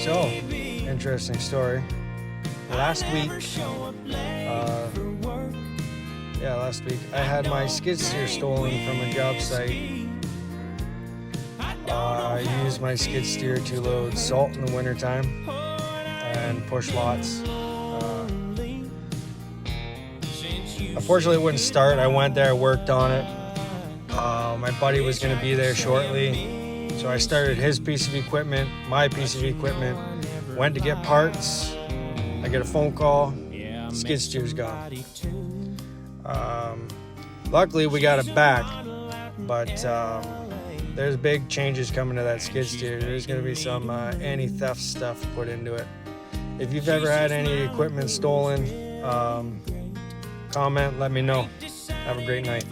So, interesting story. Last week, I had my skid steer stolen from a job site. I used my skid steer to load salt in the wintertime and push lots. Unfortunately, it wouldn't start. I went there, worked on it. My buddy was going to be there shortly, so I started his piece of equipment, my piece of equipment, went to get parts. I get a phone call, skid steer's gone. Luckily, we got it back, but there's big changes coming to that skid steer. There's going to be some anti-theft stuff put into it. If you've ever had any equipment stolen, comment, let me know. Have a great night.